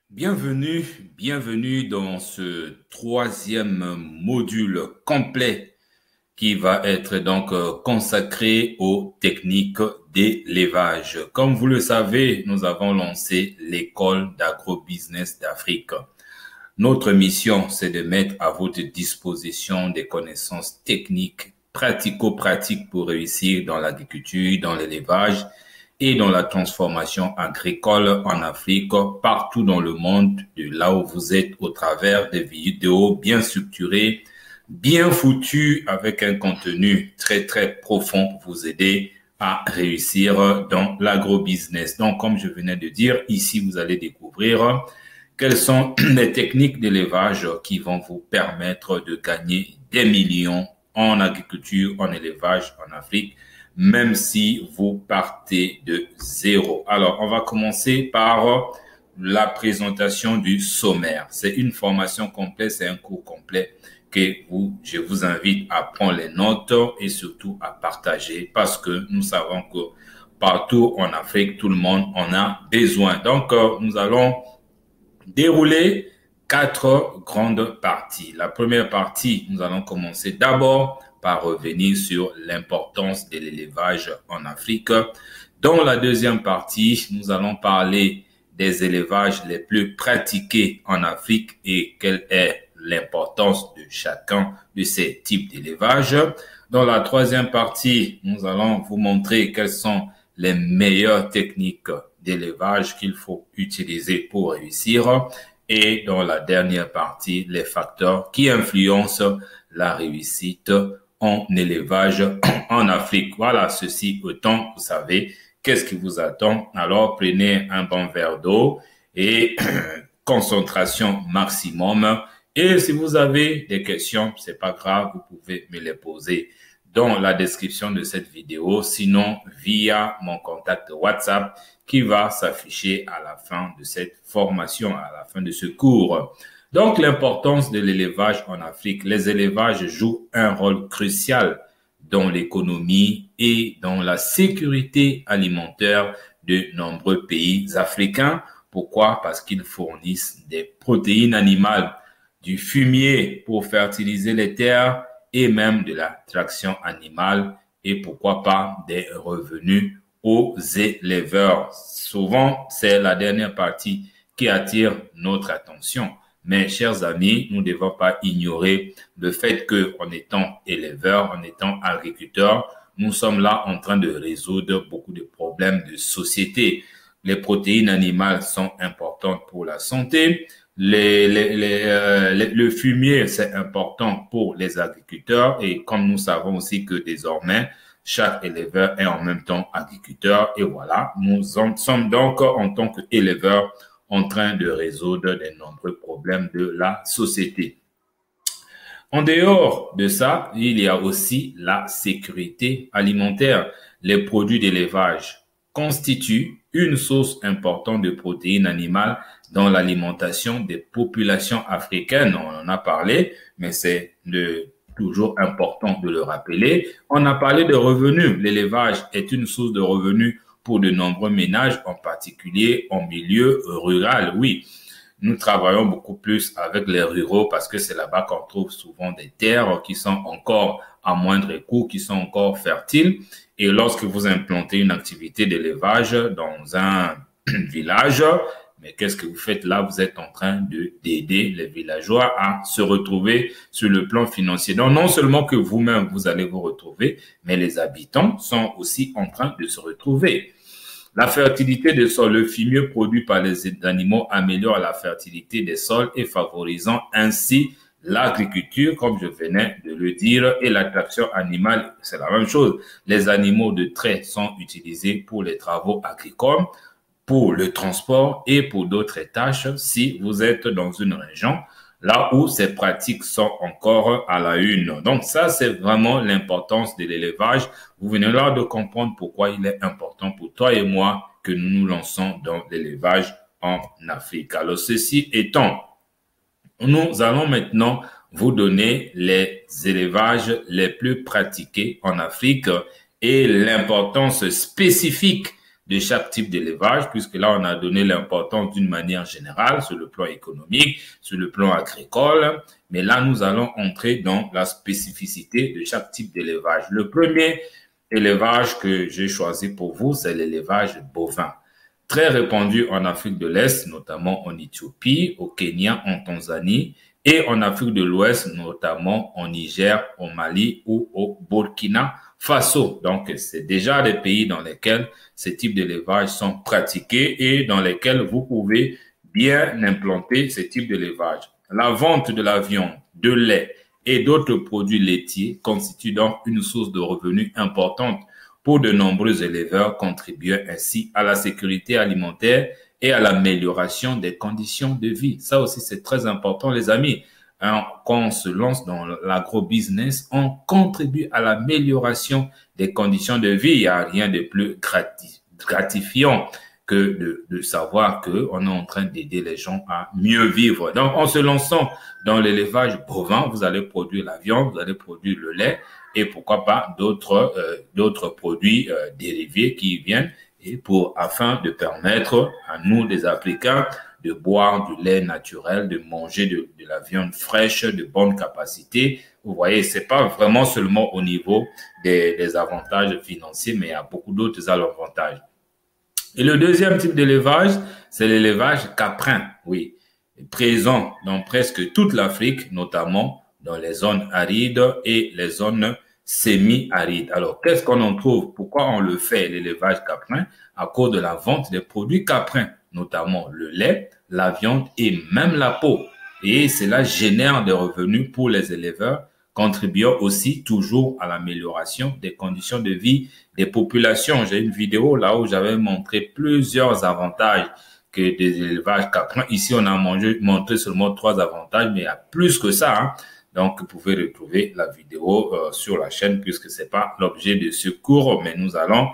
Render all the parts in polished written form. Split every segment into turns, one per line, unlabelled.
Bienvenue, bienvenue dans ce troisième module complet qui va être donc consacré aux techniques d'élevage. Comme vous le savez, nous avons lancé l'école d'agrobusiness d'Afrique. Notre mission, c'est de mettre à votre disposition des connaissances techniques, pratico-pratiques pour réussir dans l'agriculture, dans l'élevage et dans la transformation agricole en Afrique, partout dans le monde, de là où vous êtes, au travers des vidéos bien structurées, bien foutues, avec un contenu très, très profond pour vous aider à réussir dans l'agrobusiness. Donc, comme je venais de dire, ici, vous allez découvrir quelles sont les techniques d'élevage qui vont vous permettre de gagner des millions en agriculture, en élevage en Afrique, même si vous partez de zéro. Alors, on va commencer par la présentation du sommaire. C'est une formation complète, c'est un cours complet que je vous invite à prendre les notes et surtout à partager parce que nous savons que partout en Afrique, tout le monde en a besoin. Donc, nous allons dérouler 4 grandes parties. La première partie, nous allons commencer d'abord par revenir sur l'importance de l'élevage en Afrique. Dans la deuxième partie, nous allons parler des élevages les plus pratiqués en Afrique et quelle est l'importance de chacun de ces types d'élevage. Dans la troisième partie, nous allons vous montrer quelles sont les meilleures techniques d'élevage qu'il faut utiliser pour réussir. Et dans la dernière partie, les facteurs qui influencent la réussite en élevage en Afrique. Voilà, ceci autant, vous savez, qu'est-ce qui vous attend. Alors, prenez un bon verre d'eau et concentration maximum. Et si vous avez des questions, c'est pas grave, vous pouvez me les poser dans la description de cette vidéo, sinon via mon contact WhatsApp qui va s'afficher à la fin de cette formation, à la fin de ce cours. Donc, l'importance de l'élevage en Afrique. Les élevages jouent un rôle crucial dans l'économie et dans la sécurité alimentaire de nombreux pays africains. Pourquoi? Parce qu'ils fournissent des protéines animales, du fumier pour fertiliser les terres et même de la traction animale et pourquoi pas des revenus aux éleveurs. Souvent, c'est la dernière partie qui attire notre attention. Mais, chers amis, nous ne devons pas ignorer le fait que, en étant éleveurs, en étant agriculteurs, nous sommes là en train de résoudre beaucoup de problèmes de société. Les protéines animales sont importantes pour la santé. Le fumier, c'est important pour les agriculteurs et comme nous savons aussi que désormais, chaque éleveur est en même temps agriculteur et voilà, nous sommes donc en tant qu'éleveurs en train de résoudre de nombreux problèmes de la société. En dehors de ça, il y a aussi la sécurité alimentaire. Les produits d'élevage constituent une source importante de protéines animales dans l'alimentation des populations africaines. On en a parlé, mais c'est toujours important de le rappeler. On a parlé de revenus. L'élevage est une source de revenus pour de nombreux ménages, en particulier en milieu rural. Oui, nous travaillons beaucoup plus avec les ruraux parce que c'est là-bas qu'on trouve souvent des terres qui sont encore à moindre coût, qui sont encore fertiles. Et lorsque vous implantez une activité d'élevage dans un village, mais qu'est-ce que vous faites là? Vous êtes en train d'aider les villageois à se retrouver sur le plan financier. Donc, non seulement que vous-même, vous allez vous retrouver, mais les habitants sont aussi en train de se retrouver. La fertilité des sols, le fumier produit par les animaux améliore la fertilité des sols et favorisant ainsi l'agriculture, comme je venais de le dire, et l'attraction animale, c'est la même chose. Les animaux de trait sont utilisés pour les travaux agricoles, pour le transport et pour d'autres tâches si vous êtes dans une région là où ces pratiques sont encore à la une. Donc ça, c'est vraiment l'importance de l'élevage. Vous venez là de comprendre pourquoi il est important pour toi et moi que nous nous lançons dans l'élevage en Afrique. Alors ceci étant, nous allons maintenant vous donner les élevages les plus pratiqués en Afrique et l'importance spécifique de chaque type d'élevage, puisque là, on a donné l'importance d'une manière générale sur le plan économique, sur le plan agricole. Mais là, nous allons entrer dans la spécificité de chaque type d'élevage. Le premier élevage que j'ai choisi pour vous, c'est l'élevage bovin. Très répandu en Afrique de l'Est, notamment en Éthiopie, au Kenya, en Tanzanie, et en Afrique de l'Ouest, notamment en Niger, au Mali ou au Burkina Faso. Donc, c'est déjà des pays dans lesquels ces types d'élevage sont pratiqués et dans lesquels vous pouvez bien implanter ce type d'élevage. La vente de la viande, de lait et d'autres produits laitiers constitue donc une source de revenus importante pour de nombreux éleveurs, contribuant ainsi à la sécurité alimentaire et à l'amélioration des conditions de vie. Ça aussi, c'est très important, les amis. Quand on se lance dans l'agro-business, on contribue à l'amélioration des conditions de vie. Il n'y a rien de plus gratifiant que de savoir qu'on est en train d'aider les gens à mieux vivre. Donc, en se lançant dans l'élevage bovin, vous allez produire la viande, vous allez produire le lait et pourquoi pas d'autres produits dérivés qui viennent et afin de permettre à nous, les Africains, de boire du lait naturel, de manger de la viande fraîche, de bonne capacité. Vous voyez, c'est pas vraiment seulement au niveau des avantages financiers, mais il y a beaucoup d'autres avantages. Et le deuxième type d'élevage, c'est l'élevage caprin, oui, présent dans presque toute l'Afrique, notamment dans les zones arides et les zones semi-arides. Alors, qu'est-ce qu'on en trouve? Pourquoi on le fait, l'élevage caprin? À cause de la vente des produits caprins, notamment le lait, la viande et même la peau. Et cela génère des revenus pour les éleveurs, contribuant aussi toujours à l'amélioration des conditions de vie des populations. J'ai une vidéo là où j'avais montré plusieurs avantages que des élevages caprins. Ici, on a montré seulement 3 avantages, mais il y a plus que ça, hein. Donc, vous pouvez retrouver la vidéo sur la chaîne puisque c'est pas l'objet de ce cours, mais nous allons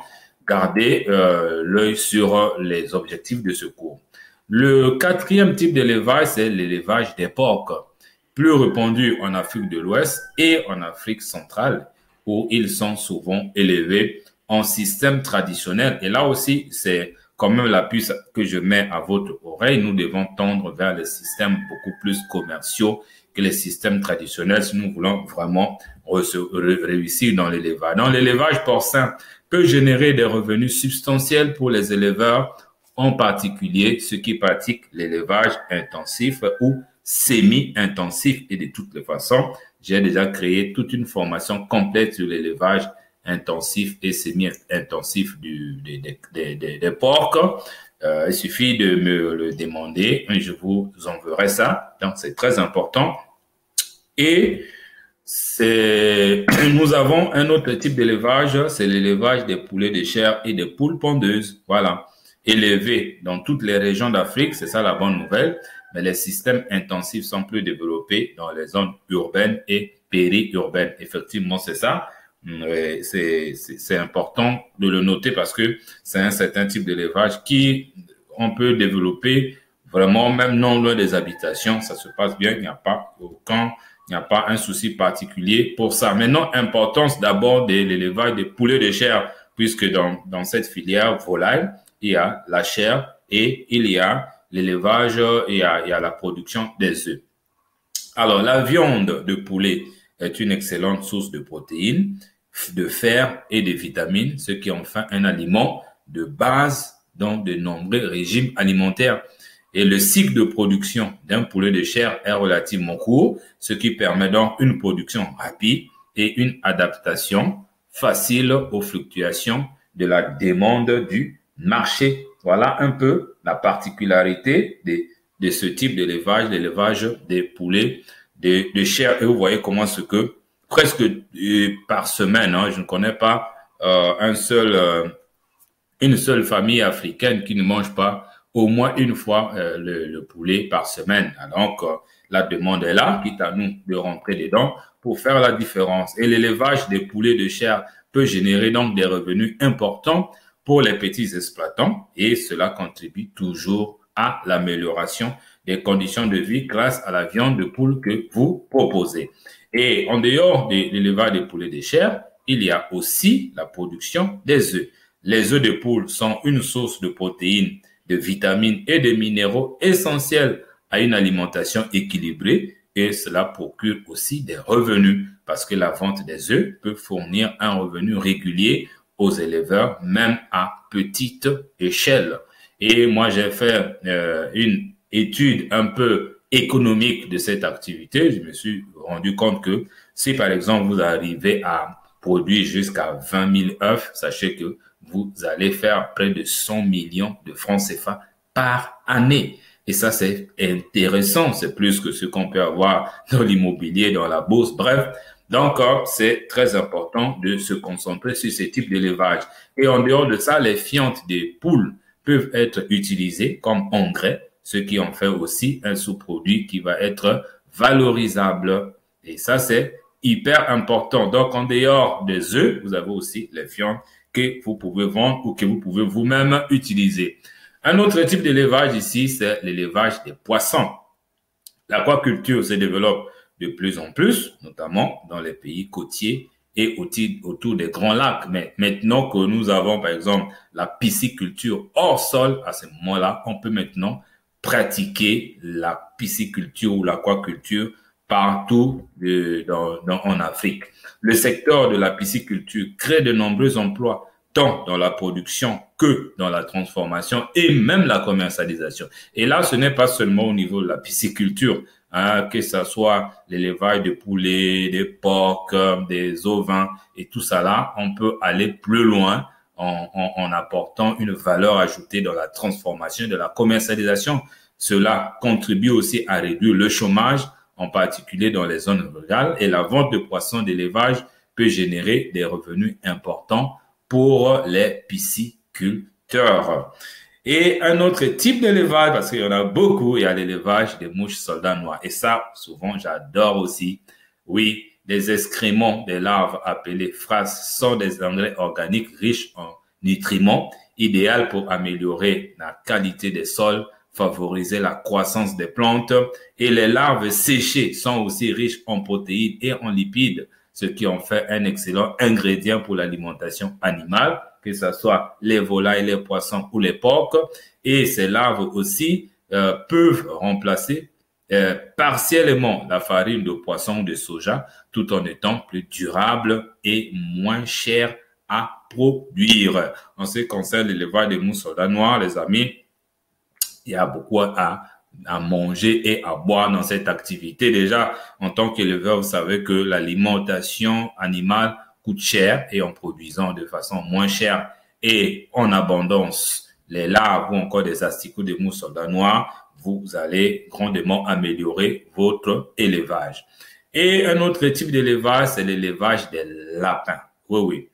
garder l'œil sur les objectifs de ce cours. Le quatrième type d'élevage, c'est l'élevage des porcs, plus répandu en Afrique de l'Ouest et en Afrique centrale, où ils sont souvent élevés en système traditionnel. Et là aussi, c'est quand même la puce que je mets à votre oreille. Nous devons tendre vers les systèmes beaucoup plus commerciaux que les systèmes traditionnels si nous voulons vraiment réussir dans l'élevage. Dans l'élevage porcin peut générer des revenus substantiels pour les éleveurs, en particulier ceux qui pratiquent l'élevage intensif ou semi-intensif. Et de toutes les façons, j'ai déjà créé toute une formation complète sur l'élevage intensif et semi-intensif des porcs. Il suffit de me le demander et je vous enverrai ça. Donc, c'est très important. Et nous avons un autre type d'élevage, c'est l'élevage des poulets de chair et des poules pondeuses. Voilà. Élevés dans toutes les régions d'Afrique, c'est ça la bonne nouvelle. Mais les systèmes intensifs sont plus développés dans les zones urbaines et périurbaines. Effectivement, c'est ça. C'est important de le noter parce que c'est un certain type d'élevage qui on peut développer vraiment même non loin des habitations. Ça se passe bien, il n'y a pas un souci particulier pour ça. Maintenant, importance d'abord de l'élevage des poulets de chair, puisque dans cette filière volaille, il y a la chair et il y a l'élevage et il y a la production des œufs. Alors, la viande de poulet est une excellente source de protéines, de fer et de vitamines, ce qui en fait un aliment de base dans de nombreux régimes alimentaires. Et le cycle de production d'un poulet de chair est relativement court, ce qui permet donc une production rapide et une adaptation facile aux fluctuations de la demande du marché. Voilà un peu la particularité de ce type d'élevage, l'élevage des poulets de chair. Et vous voyez comment ce que presque par semaine, hein, je ne connais pas une seule famille africaine qui ne mange pas au moins une fois le poulet par semaine. Donc, la demande est là, quitte à nous de rentrer dedans pour faire la différence. Et l'élevage des poulets de chair peut générer donc des revenus importants pour les petits exploitants et cela contribue toujours à l'amélioration des conditions de vie grâce à la viande de poule que vous proposez. Et en dehors de l'élevage des poulets de chair, il y a aussi la production des œufs. Les œufs de poule sont une source de protéines, de vitamines et de minéraux essentiels à une alimentation équilibrée et cela procure aussi des revenus parce que la vente des œufs peut fournir un revenu régulier aux éleveurs, même à petite échelle. Et moi, j'ai fait une étude un peu économique de cette activité. Je me suis rendu compte que si, par exemple, vous arrivez à produire jusqu'à 20 000 œufs, sachez que vous allez faire près de 100 millions de francs CFA par année. Et ça, c'est intéressant. C'est plus que ce qu'on peut avoir dans l'immobilier, dans la bourse. Bref, donc, c'est très important de se concentrer sur ce type d'élevage. Et en dehors de ça, les fientes des poules peuvent être utilisées comme engrais, ce qui en fait aussi un sous-produit qui va être valorisable. Et ça, c'est hyper important. Donc, en dehors des œufs, vous avez aussi les fientes que vous pouvez vendre ou que vous pouvez vous-même utiliser. Un autre type d'élevage ici, c'est l'élevage des poissons. L'aquaculture se développe de plus en plus, notamment dans les pays côtiers et autour des grands lacs. Mais maintenant que nous avons, par exemple, la pisciculture hors sol, à ce moment-là, on peut maintenant pratiquer la pisciculture ou l'aquaculture partout en Afrique. Le secteur de la pisciculture crée de nombreux emplois, tant dans la production que dans la transformation et même la commercialisation. Et là, ce n'est pas seulement au niveau de la pisciculture, hein, que ce soit l'élevage de poulets, des porcs, des ovins et tout ça là, on peut aller plus loin en apportant une valeur ajoutée dans la transformation, de la commercialisation. Cela contribue aussi à réduire le chômage, en particulier dans les zones rurales, et la vente de poissons d'élevage peut générer des revenus importants pour les pisciculteurs. Et un autre type d'élevage, parce qu'il y en a beaucoup, il y a l'élevage des mouches soldats noirs. Et ça, souvent, j'adore aussi. Oui, des excréments des larves appelées phrases sont des engrais organiques riches en nutriments, idéal pour améliorer la qualité des sols, favoriser la croissance des plantes. Et les larves séchées sont aussi riches en protéines et en lipides, ce qui en fait un excellent ingrédient pour l'alimentation animale, que ce soit les volailles, les poissons ou les porcs. Et ces larves aussi peuvent remplacer partiellement la farine de poisson ou de soja, tout en étant plus durable et moins cher à produire. En ce qui concerne l'élevage des mouches soldats noirs, les amis, il y a beaucoup à manger et à boire dans cette activité. Déjà, en tant qu'éleveur, vous savez que l'alimentation animale coûte cher et en produisant de façon moins chère et en abondance les larves ou encore des asticots de mouches soldats noirs, vous allez grandement améliorer votre élevage. Et un autre type d'élevage, c'est l'élevage des lapins. Oui, oui.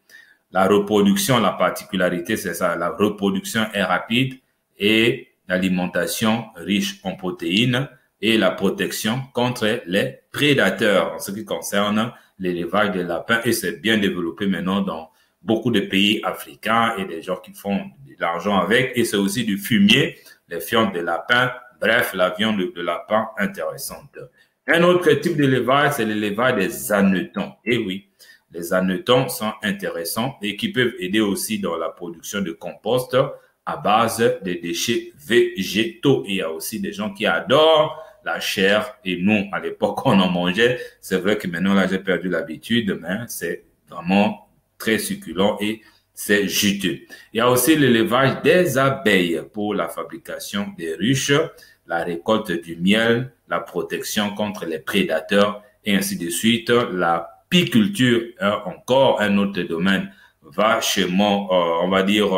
La reproduction, la particularité, c'est ça. La reproduction est rapide et l'alimentation riche en protéines et la protection contre les prédateurs en ce qui concerne l'élevage des lapins. Et c'est bien développé maintenant dans beaucoup de pays africains et des gens qui font de l'argent avec. Et c'est aussi du fumier, les fientes de lapin, bref, la viande de lapin intéressante. Un autre type d'élevage, c'est l'élevage des hannetons. Et oui, les hannetons sont intéressants et qui peuvent aider aussi dans la production de compost à base de déchets végétaux. Il y a aussi des gens qui adorent la chair et nous, à l'époque, on en mangeait. C'est vrai que maintenant, là, j'ai perdu l'habitude, mais c'est vraiment très succulent et c'est juteux. Il y a aussi l'élevage des abeilles pour la fabrication des ruches, la récolte du miel, la protection contre les prédateurs et ainsi de suite. La apiculture, encore un autre domaine vachement, on va dire,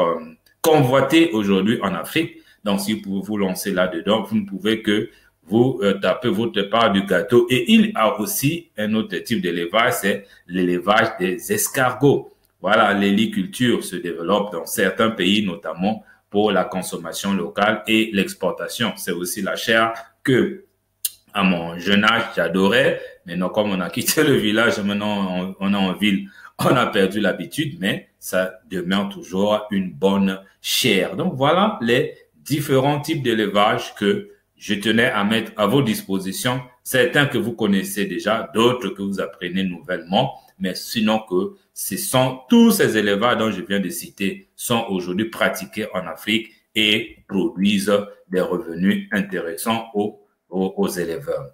convoité aujourd'hui en Afrique. Donc, si vous pouvez vous lancer là-dedans, vous ne pouvez que vous tapez votre part du gâteau. Et il y a aussi un autre type d'élevage, c'est l'élevage des escargots. Voilà, l'héliculture se développe dans certains pays, notamment pour la consommation locale et l'exportation. C'est aussi la chair que, à mon jeune âge, j'adorais. Maintenant, comme on a quitté le village, maintenant on est en ville, on a perdu l'habitude, mais ça demeure toujours une bonne chair. Donc voilà les différents types d'élevage que je tenais à mettre à vos dispositions. Certains que vous connaissez déjà, d'autres que vous apprenez nouvellement. mais sinon que ce sont tous ces élevages dont je viens de citer sont aujourd'hui pratiqués en Afrique et produisent des revenus intéressants aux éleveurs.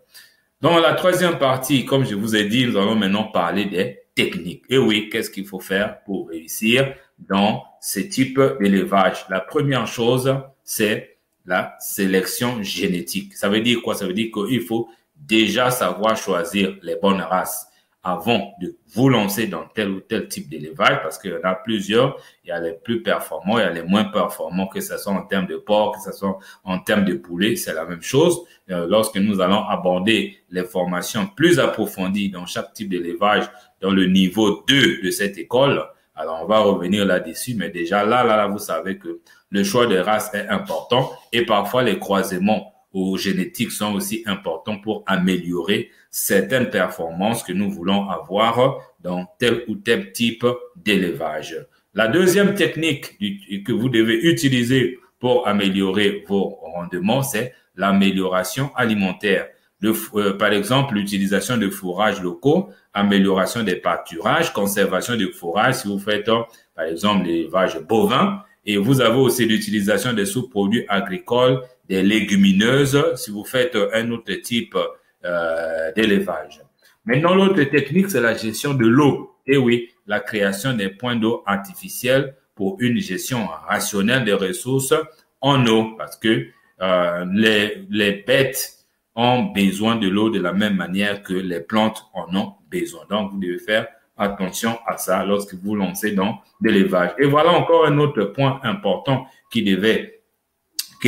Dans la troisième partie, comme je vous ai dit, nous allons maintenant parler des techniques. Et oui, qu'est-ce qu'il faut faire pour réussir dans ce type d'élevage? La première chose, c'est la sélection génétique. Ça veut dire quoi? Ça veut dire qu'il faut déjà savoir choisir les bonnes races avant de vous lancer dans tel ou tel type d'élevage, parce qu'il y en a plusieurs. Il y a les plus performants, il y a les moins performants, que ce soit en termes de porc, que ce soit en termes de poulet, c'est la même chose. Lorsque nous allons aborder les formations plus approfondies dans chaque type d'élevage, dans le niveau 2 de cette école, alors on va revenir là-dessus, mais déjà là, vous savez que le choix de race est important et parfois les croisements aux génétiques sont aussi importants pour améliorer certaines performances que nous voulons avoir dans tel ou tel type d'élevage. La deuxième technique que vous devez utiliser pour améliorer vos rendements, c'est l'amélioration alimentaire. Par exemple, l'utilisation de fourrages locaux, amélioration des pâturages, conservation de fourrage. Si vous faites, par exemple, l'élevage bovin, et vous avez aussi l'utilisation des sous-produits agricoles, des légumineuses, si vous faites un autre type d'élevage. Maintenant, l'autre technique, c'est la gestion de l'eau. Et oui, la création des points d'eau artificiels pour une gestion rationnelle des ressources en eau, parce que les bêtes ont besoin de l'eau de la même manière que les plantes en ont besoin. Donc, vous devez faire attention à ça lorsque vous lancez dans l'élevage. Et voilà encore un autre point important que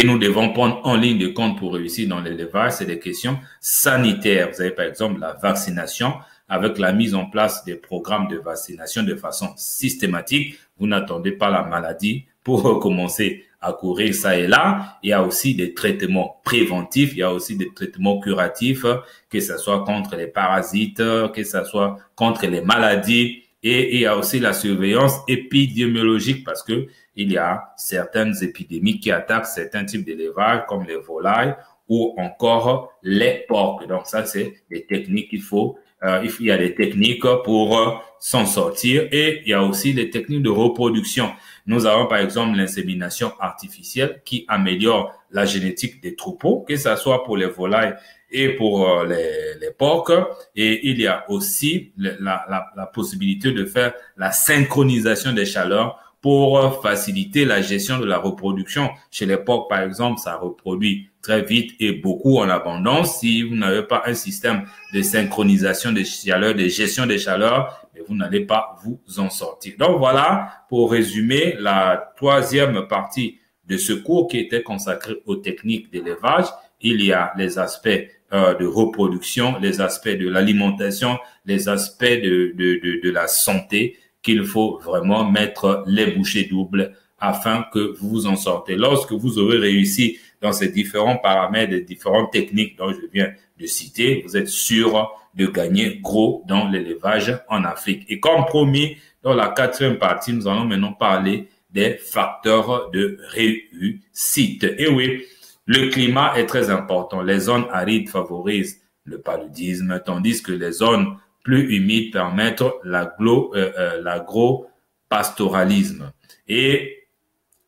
nous devons prendre en ligne de compte pour réussir dans l'élevage, c'est des questions sanitaires. Vous avez par exemple la vaccination. Avec la mise en place des programmes de vaccination de façon systématique, vous n'attendez pas la maladie pour commencer à courir ça et là. Il y a aussi des traitements préventifs, il y a aussi des traitements curatifs, que ce soit contre les parasites, que ce soit contre les maladies. Et il y a aussi la surveillance épidémiologique parce que il y a certaines épidémies qui attaquent certains types d'élevage comme les volailles ou encore les porcs. Donc ça, c'est des techniques qu'il faut. Il y a des techniques pour s'en sortir et il y a aussi des techniques de reproduction. Nous avons par exemple l'insémination artificielle qui améliore la génétique des troupeaux, que ce soit pour les volailles et pour les porcs. Et il y a aussi la possibilité de faire la synchronisation des chaleurs pour faciliter la gestion de la reproduction. Chez les porcs, par exemple, ça reproduit très vite et beaucoup en abondance. Si vous n'avez pas un système de synchronisation des chaleurs, de gestion des chaleurs, vous n'allez pas vous en sortir. Donc voilà, pour résumer, la troisième partie de ce cours qui était consacré aux techniques d'élevage. Il y a les aspects de reproduction, les aspects de l'alimentation, les aspects de la santé qu'il faut vraiment mettre les bouchées doubles afin que vous vous en sortez. Lorsque vous aurez réussi dans ces différents paramètres, les différentes techniques dont je viens de citer, vous êtes sûr de gagner gros dans l'élevage en Afrique. Et comme promis, dans la quatrième partie, nous allons maintenant parler des facteurs de réussite. Et oui, le climat est très important. Les zones arides favorisent le paludisme, tandis que les zones plus humides permettent l'agro-pastoralisme. Et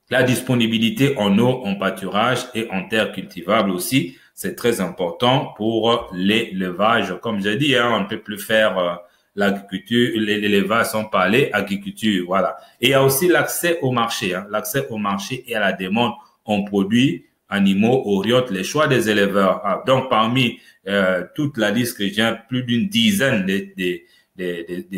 la disponibilité en eau, en pâturage et en terre cultivable aussi, c'est très important pour l'élevage. Comme j'ai dit, on ne peut plus faire l'agriculture, l'élevage sans parler agriculture, voilà. Et il y a aussi l'accès au marché, l'accès au marché et à la demande en produits animaux oriente les choix des éleveurs. Donc, parmi toute la liste que j'ai, plus d'une dizaine des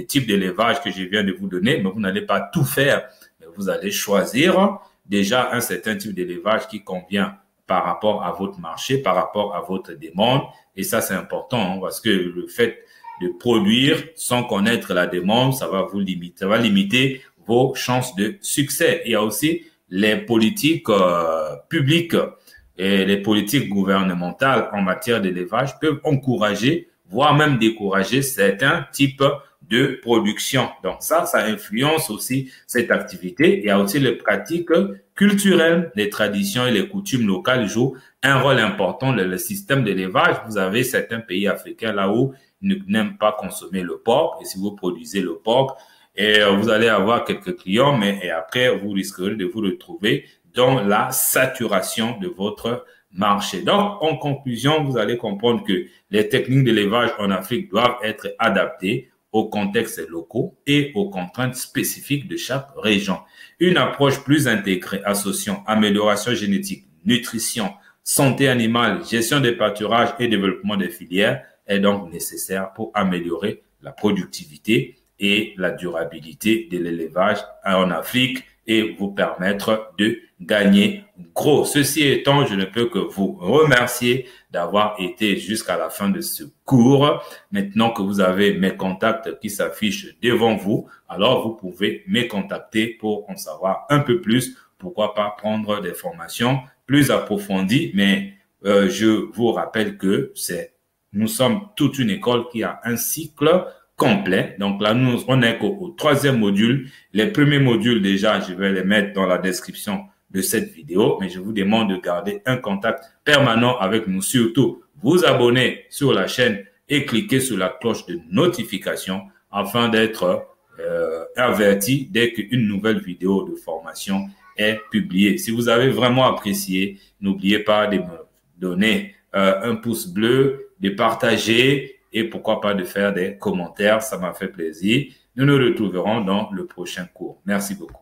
types d'élevage que je viens de vous donner, mais vous n'allez pas tout faire. Mais vous allez choisir déjà un certain type d'élevage qui convient par rapport à votre marché, par rapport à votre demande. Et ça, c'est important parce que le fait de produire sans connaître la demande, ça va vous limiter, ça va limiter vos chances de succès. Il y a aussi les politiques publiques et les politiques gouvernementales en matière d'élevage peuvent encourager, voire même décourager certains types de production. Donc ça influence aussi cette activité. Il y a aussi les pratiques culturelles, les traditions et les coutumes locales jouent un rôle important dans le système d'élevage. Vous avez certains pays africains là où n'aiment pas consommer le porc. Et si vous produisez le porc, et vous allez avoir quelques clients, mais et après, vous risquerez de vous retrouver dans la saturation de votre marché. Donc, en conclusion, vous allez comprendre que les techniques d'élevage en Afrique doivent être adaptées aux contextes locaux et aux contraintes spécifiques de chaque région. Une approche plus intégrée associant amélioration génétique, nutrition, santé animale, gestion des pâturages et développement des filières est donc nécessaire pour améliorer la productivité et la durabilité de l'élevage en Afrique et vous permettre de gagner gros. Ceci étant, je ne peux que vous remercier d'avoir été jusqu'à la fin de ce cours. Maintenant que vous avez mes contacts qui s'affichent devant vous, alors vous pouvez me contacter pour en savoir un peu plus. Pourquoi pas prendre des formations plus approfondies, mais je vous rappelle que nous sommes toute une école qui a un cycle complet. Donc là, on est au troisième module. Les premiers modules, déjà, je vais les mettre dans la description de cette vidéo, mais je vous demande de garder un contact permanent avec nous. Surtout, vous abonner sur la chaîne et cliquer sur la cloche de notification afin d'être averti dès qu'une nouvelle vidéo de formation est publiée. Si vous avez vraiment apprécié, n'oubliez pas de me donner un pouce bleu, de partager et pourquoi pas de faire des commentaires. Ça m'a fait plaisir. Nous nous retrouverons dans le prochain cours. Merci beaucoup.